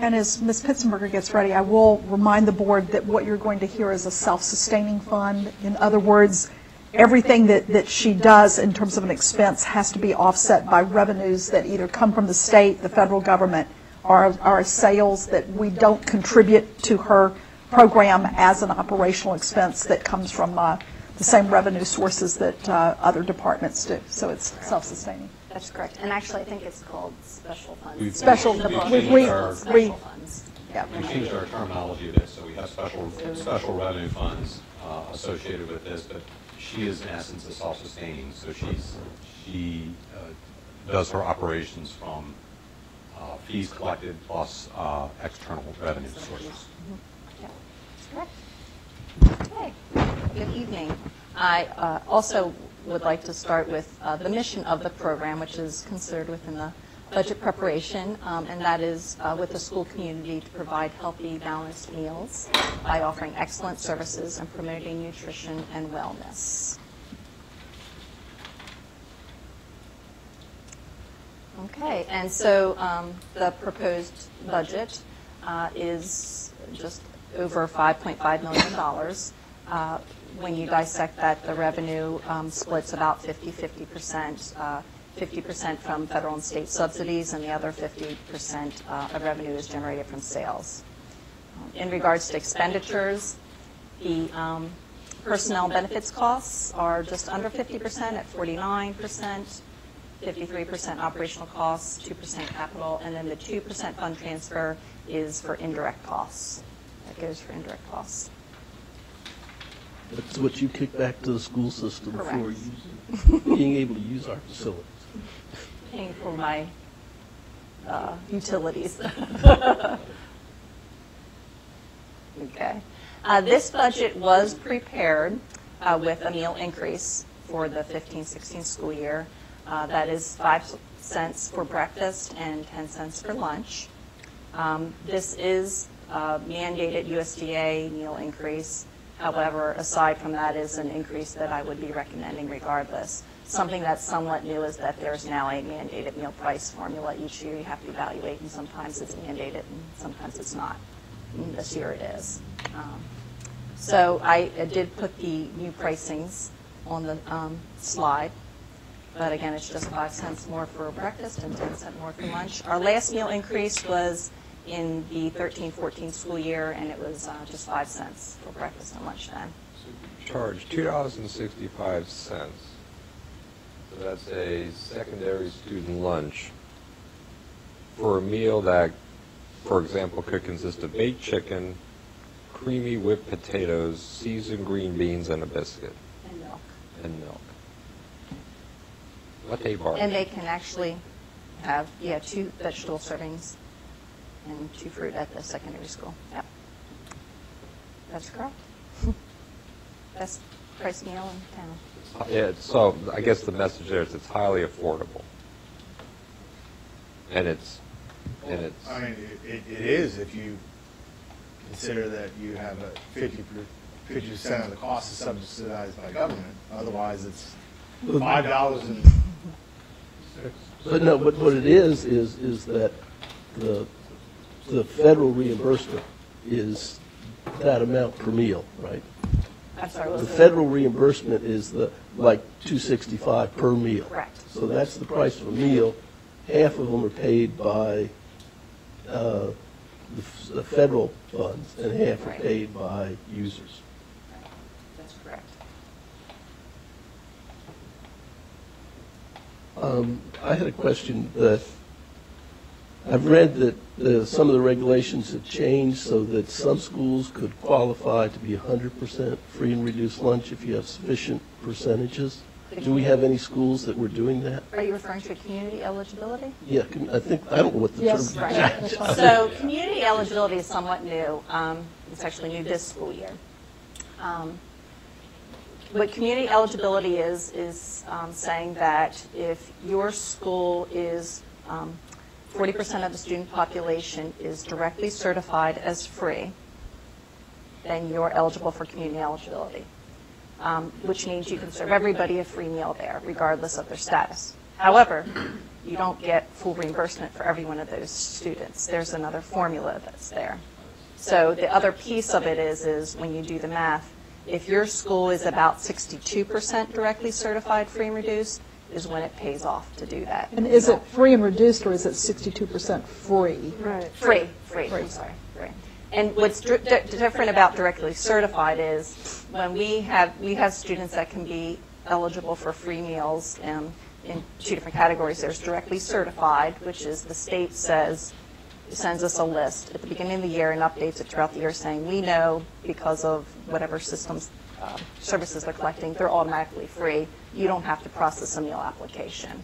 And as Ms. Pitzenberger gets ready, I will remind the board that what you're going to hear is a self-sustaining fund. In other words, everything that she does in terms of an expense has to be offset by revenues that either come from the state, the federal government, or our sales, that we don't contribute to her program as an operational expense that comes from the same revenue sources that other departments do. So it's self-sustaining. That's correct. And actually, I think it's called special funds. Special funds. Yeah. We changed our terminology a bit, so we have special revenue funds associated with this, but she is in essence a self-sustaining, so she does her operations from fees collected plus external revenue sources. Yeah, that's correct. Okay. Good evening. I also would like to start with the mission of the program, which is considered within the budget preparation, and that is with the school community to provide healthy, balanced meals by offering excellent services and promoting nutrition and wellness. Okay, and so the proposed budget is just over $5.5 million. When you dissect that, the revenue splits about 50-50%, 50% from federal and state subsidies, and the other 50% of revenue is generated from sales. In regards to expenditures, the personnel benefits costs are just under 50% at 49%, 53% operational costs, 2% capital, and then the 2% fund transfer is for indirect costs. That goes for indirect costs. That's what you kick back to the school system. Correct. For being able to use our facilities. Paying for my utilities. Okay. This budget was prepared with a meal increase for the 15-16 school year. That is 5 cents for breakfast and 10 cents for lunch. This is mandated USDA meal increase. However, aside from that is an increase that I would be recommending regardless. Something that's somewhat new is that there's now a mandated meal price formula. Each year you have to evaluate, and sometimes it's mandated and sometimes it's not. And this year it is. So I did put the new pricings on the slide. But again, it's just 5 cents more for breakfast and 10 cents more for lunch. Our last meal increase was in the 13-14 school year, and it was just 5 cents for breakfast and lunch then. So you charge $2.65. So that's a secondary student lunch for a meal that, for example, could consist of baked chicken, creamy whipped potatoes, seasoned green beans, and a biscuit. And milk. And milk. What a bargain. And they can actually have, 2 vegetable servings and 2 fruit at the secondary school. Yep. That's correct. Best price meal in town. Yeah, so I guess the message there is it's highly affordable. And it's I mean, it is if you consider that you have a 50% of the cost is subsidized by government. Otherwise, it's $5 and. But no, but what it is that the federal reimbursement is that amount per meal, right? I'm sorry, The federal reimbursement is like $2.65 per meal. Correct. So that's the price of a meal. Half of them are paid by the federal funds, and half are paid by users. That's correct. I had a question that I've read that some of the regulations have changed so that some schools could qualify to be 100% free and reduced lunch if you have sufficient percentages. Do we have any schools that were doing that? Are you referring to community eligibility? Yeah, I don't know what the Yes, term right. is. So community eligibility is somewhat new. It's actually new this school year. What community eligibility is saying that if your school is 40% of the student population is directly certified as free, then you're eligible for community eligibility, which means you can serve everybody a free meal there, regardless of their status. However, you don't get full reimbursement for every one of those students. There's another formula that's there. So the other piece of it is when you do the math, if your school is about 62% directly certified free and reduced, is when it pays off to do that. And is it free and reduced, or is it 62% free? Right. Free, I'm sorry, free. And what's different about directly certified is when we have students that can be eligible for free meals in 2 different categories. There's directly certified, which is the state sends us a list at the beginning of the year and updates it throughout the year saying we know because of whatever systems, services they're collecting, they're automatically free. You don't have to process a meal application.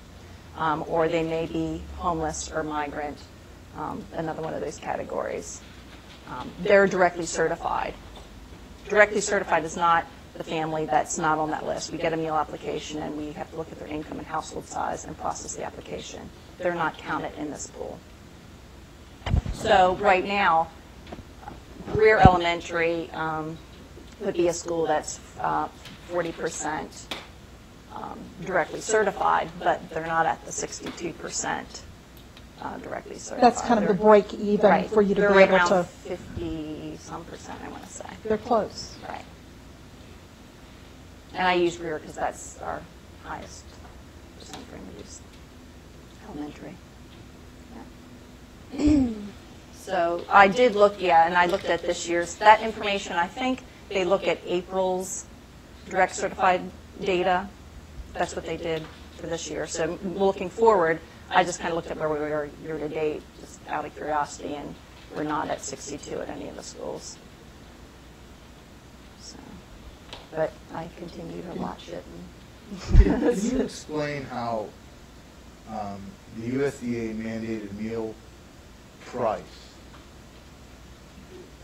Or they may be homeless or migrant, another one of those categories. They're directly certified. Directly certified is not the family that's not on that list. We get a meal application and we have to look at their income and household size and process the application. They're not counted in this pool. So right now, Greer Elementary would be a school that's 40% directly certified, but they're not at the 62% directly certified. That's kind of the break even Right. for you to They're be right able around to. 50-some%, I want to say. They're close. Right. And I use Greer because that's our highest percent for reduced elementary. Yeah. So I did look, and I looked at this year's, that information, I think they look at April's direct certified data. That's what they did for this year. So looking forward, I just kind of looked at where we were year to date, just out of curiosity, and we're not at 62 at any of the schools. So, but I continue to watch it. Can you explain how the USDA mandated meal price?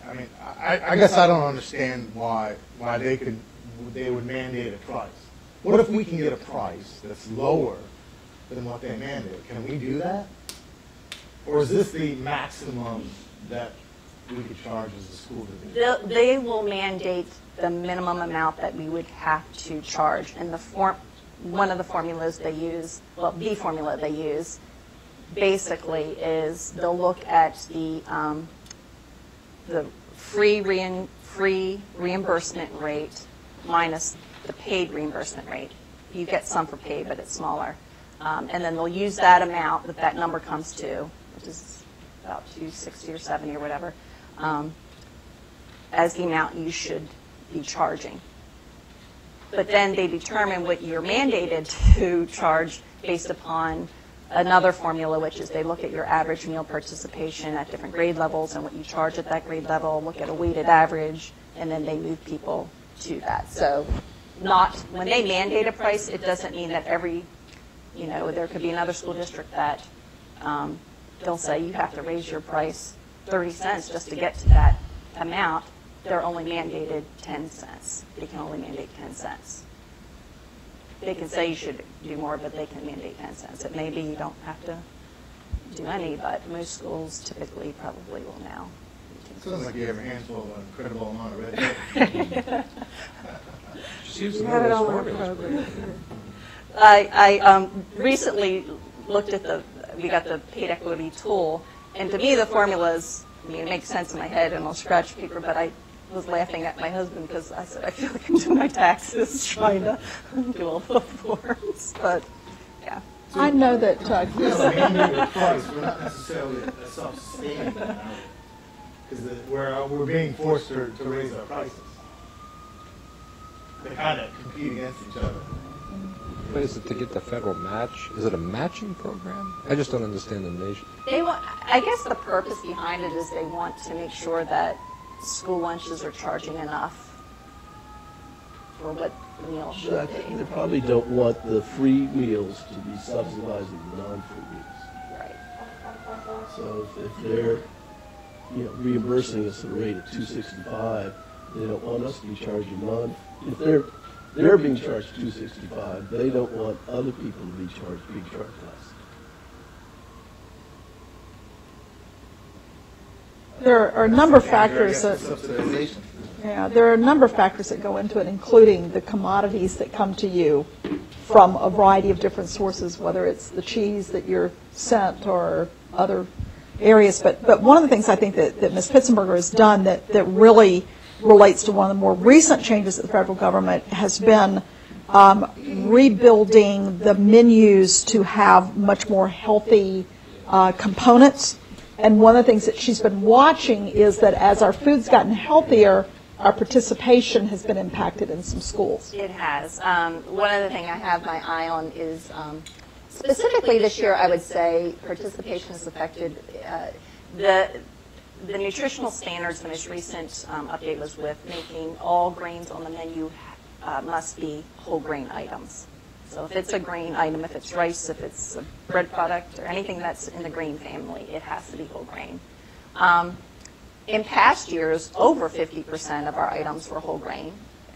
I mean, I guess I don't understand why they would mandate a price. What if we can get a price that's lower than what they mandate? Can we do that? Or is this the maximum that we could charge as a school to do? They will mandate the minimum amount that we would have to charge. And one of the formulas they use, well, the formula they use, basically is they'll look at the free reimbursement rate minus the paid reimbursement rate. You get some for paid, but it's smaller. And then they'll use that amount that number comes to, which is about 260 or 70 or whatever, as the amount you should be charging. But then they determine what you're mandated to charge based upon another formula, which is they look at your average meal participation at different grade levels and what you charge at that grade level, look at a weighted average, and then they move people to that. So when they mandate a price, it doesn't mean that there could be another school district that they'll say you have to raise your price 30 cents just to get to that amount. They're only mandated 10 cents. They can only mandate 10 cents. They can say you should do more, but they can mandate 10 cents. It may be you don't have to do any, but most schools typically probably will now. Sounds like you have your hands full of an incredible amount of red tape. Just use You some have of it those all in formulas. program. I recently looked at we got the paid equity tool, and to me the formulas, it makes sense in my head and I'll scratch paper, but I was laughing at my husband because I said, I feel like I'm doing my taxes trying to do all the forms, but yeah. I know that It's a mandated price, we're not necessarily a self-sustaining, because we're being forced to raise our prices. They kind of compete against each other. But is it to get the federal match? Is it a matching program? I just don't understand the nation. I guess the purpose behind it is they want to make sure that school lunches are charging enough for what the meal But I should think be. they probably don't want the free meals to be subsidizing the non-free meals. Right. So if they're, reimbursing us at a rate of $2.65, they don't want us to be charging if they're being charged $2.65, they don't want other people to be charged less. There are a number of factors that, Subsidization. yeah, there are a number of factors that go into it, including the commodities that come to you from a variety of different sources, whether it's the cheese that you're sent or other areas. But one of the things I think that Ms. Pitzenberger has done that really relates to one of the more recent changes that the federal government has been rebuilding the menus to have much more healthy components. And one of the things that she's been watching is that as our food's gotten healthier, our participation has been impacted in some schools. It has. One other thing I have my eye on is specifically this year, I would say participation is affected. The nutritional standards, the most recent update was with making all grains on the menu must be whole grain items. So if it's a grain item, if it's rice, if it's a bread product, or anything that's in the grain family, it has to be whole grain. In past years, over 50% of our items were whole grain,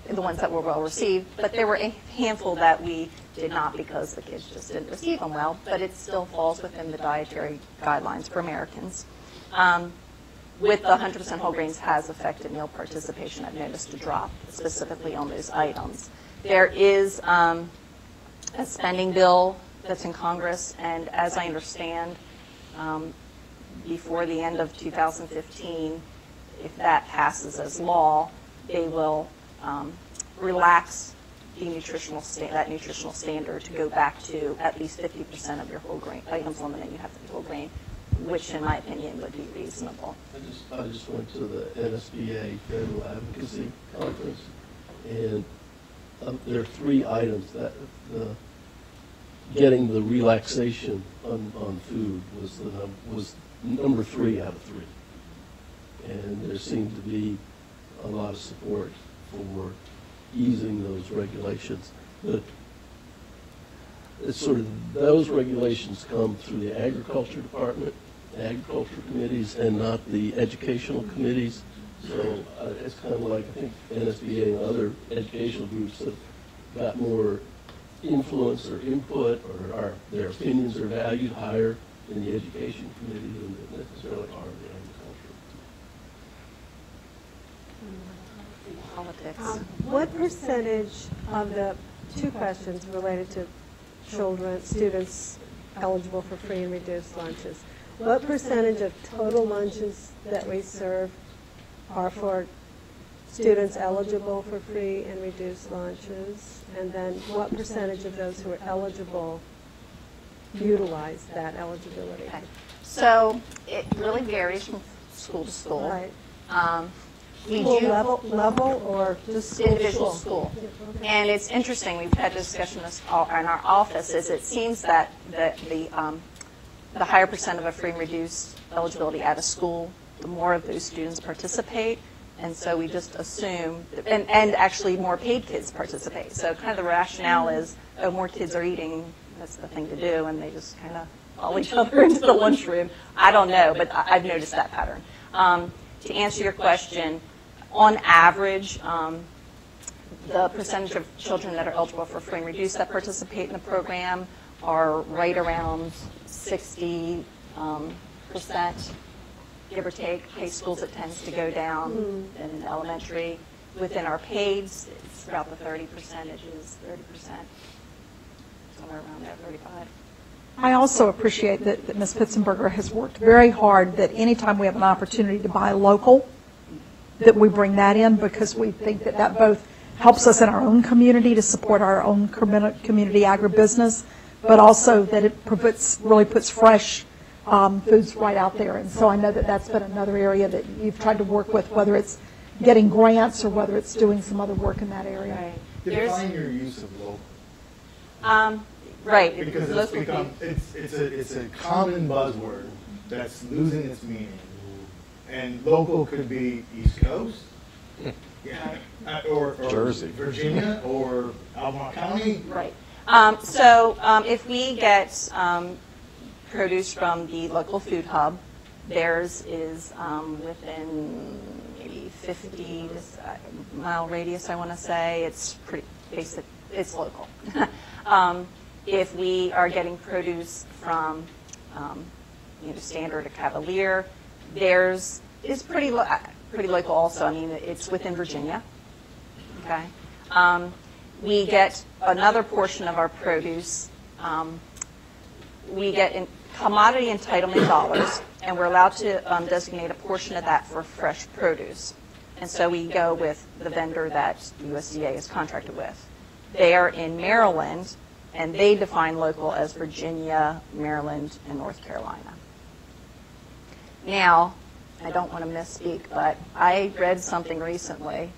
the ones that were well received, but there were a handful that we did not because the kids just didn't receive them well, but it still falls within the dietary guidelines for Americans. With the 100% whole grains has affected meal participation. I've noticed a drop specifically on those items. There is a spending bill that's in Congress, and as I understand, before the end of 2015, if that passes as law, they will relax the nutritional standard to go back to at least 50% of your whole grain items on the menu have to be whole grain, which in my opinion would be reasonable. I just went to the NSBA Federal Advocacy Conference, and there are 3 items that getting the relaxation on food was number 3 out of 3. And there seemed to be a lot of support for easing those regulations. But it's sort of those regulations come through the Agriculture Department, the Agriculture Committees, and not the educational committees. So it's kind of like, I think, NSBA and other educational groups have got more influence or input, or their opinions are valued higher in the Education Committee than they necessarily are in the Agriculture. Politics. What percentage of the 2 questions related to students eligible for free and reduced lunches, what percentage of total lunches that we serve are for students eligible for free and reduced lunches? And then what percentage of those who are eligible utilize that eligibility? Okay. So it really varies from school to school. Right. We School do level or just school? individual school. Okay. And it's interesting, we've had a discussion in our office, is it seems that the higher percent of a free and reduced eligibility at a school, the more of those students participate. And so we just assume, and actually more paid kids participate. So kind of the rationale is, oh, more kids are eating, that's the thing to do, and they just kind of follow each other into the lunchroom. I don't know, but I've noticed that pattern. To answer your question, on average, the percentage of children that are eligible for free and reduced that participate in the program are right around 60%, give or take. High schools, it tends to go down, and in elementary. Within our paids, it's about the 30%, 30%, somewhere around there, 35. I also appreciate that Ms. Pitzenberger has worked very hard that anytime we have an opportunity to buy local, that we bring that in, because we think that both helps us in our own community to support our own community agribusiness, but also that it really puts fresh foods right out there. And so I know that that's been another area that you've tried to work with, whether it's getting grants or whether it's doing some other work in that area. Right. Define your use of local. Right. Because it's a common buzzword that's losing its meaning. And local could be East Coast, or Jersey, Virginia, or Albemarle County. Right. So if we get produce from the local food hub, theirs is within maybe 50-mile radius, I want to say. It's pretty basic. It's local. If we are getting produce from Standard or Cavalier, theirs is pretty local also. I mean, it's within Virginia. Okay. We get another portion of our produce. We get commodity entitlement dollars, and we're allowed to designate a portion of that for fresh produce. And so we go with the vendor that the USDA is contracted with. They are in Maryland, and they define local as Virginia, Maryland, and North Carolina. Now, I don't want to misspeak, but I read something recently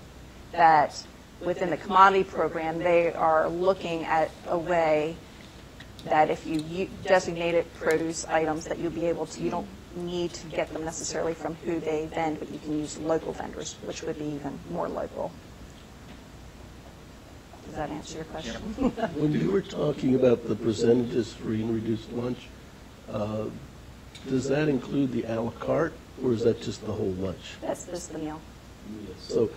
that within the commodity program, they are looking at a way that if you designated produce items that you'll be able to, you don't need to get them necessarily from who they vend, but you can use local vendors, which would be even more local. Does that answer your question? When you were talking about the percentages free and reduced lunch, does that include the a la carte, or is that just the whole lunch? That's just the meal. So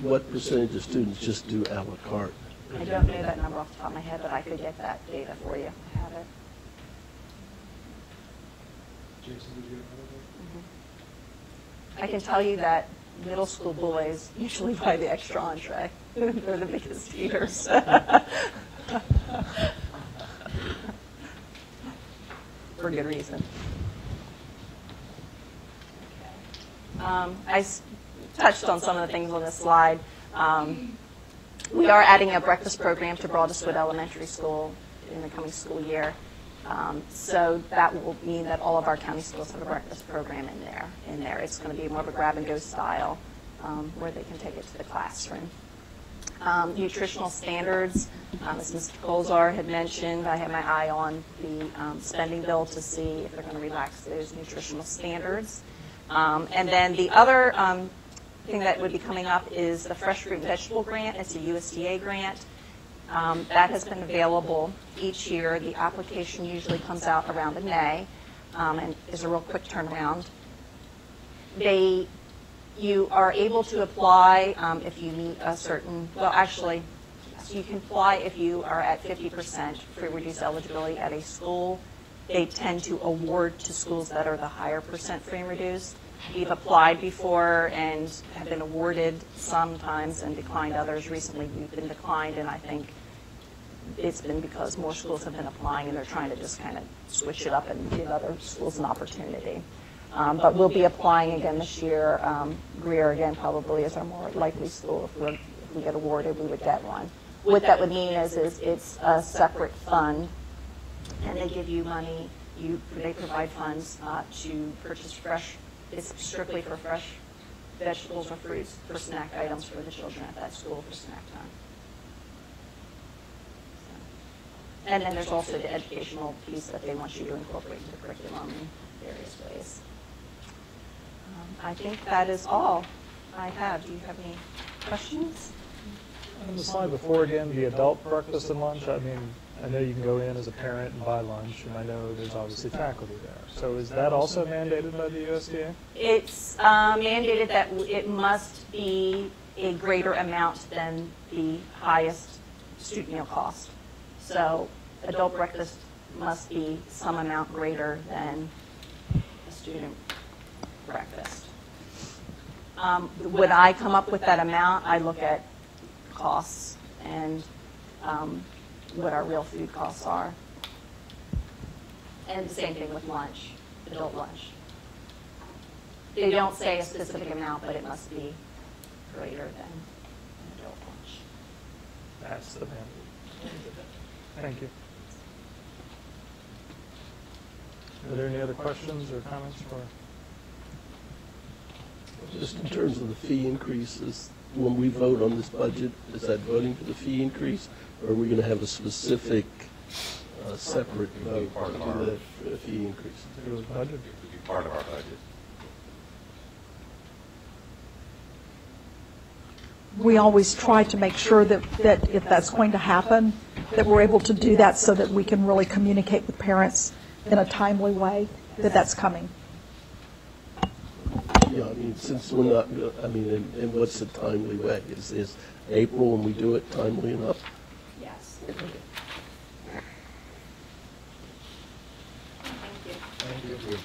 what percentage of students just do a la carte? I don't know that number off the top of my head, but I could get that data for you. I have it. I can tell you that middle school boys usually buy the extra entree. They're the biggest eaters. For good reason. I touched on some of the things on this slide. We are adding a breakfast program to Broadestwood Elementary School in the coming school year. So that will mean that all of our county schools have a breakfast program in there. It's going to be more of a grab-and-go style where they can take it to the classroom. Nutritional standards, as Mr. Colzar had mentioned, I have my eye on the spending bill to see if they're going to relax those nutritional standards. And then the other thing that would be coming up is the Fresh Fruit and Vegetable Grant. It's a USDA grant. That has been available each year. The application usually comes out around in May and is a real quick turnaround. You are able to apply if you meet a certain, well actually, so you can apply if you are at 50% free reduced eligibility at a school. They tend to award to schools that are the higher percent free and reduced. We've applied before and have been awarded sometimes and declined others. Recently we've been declined, and I think it's been because more schools have been applying and they're trying to just kind of switch it up and give other schools an opportunity. But we'll be applying again this year. Greer again probably is our more likely school. If we get awarded, we would get one. What that would mean is it's a separate fund, and they give you money. They provide funds to purchase fresh. It's strictly for fresh vegetables or fruits for snack items for the children at that school for snack time. So. And then there's also the educational piece that they want you to incorporate into the curriculum in various ways. I think that is all I have. Do you have any questions? On the slide before, again, the adult breakfast and lunch, I mean, I know you can go in as a parent and buy lunch, and I know there's obviously faculty there. So is that also mandated by the USDA? It's mandated that it must be a greater amount than the highest student meal cost. So adult breakfast must be some amount greater than a student breakfast. When I come up with that amount, I look at costs and what our real food costs are. And the same thing with lunch, adult lunch. They don't say a specific amount, but it must be greater than adult lunch. That's the mandate. Thank you. Are there any other questions or comments for? Just in terms of the fee increases, when we vote on this budget, is that voting for the fee increase, or are we going to have a specific separate vote part of to our the fee increase? It was budget. It would be part of our budget. We always try to make sure that if that's going to happen, that we're able to do that so that we can really communicate with parents in a timely way that that's coming. Yeah, I mean, since we're not, I mean, and what's the timely way? Is April when we do it timely enough? Yes. Thank you. Thank you.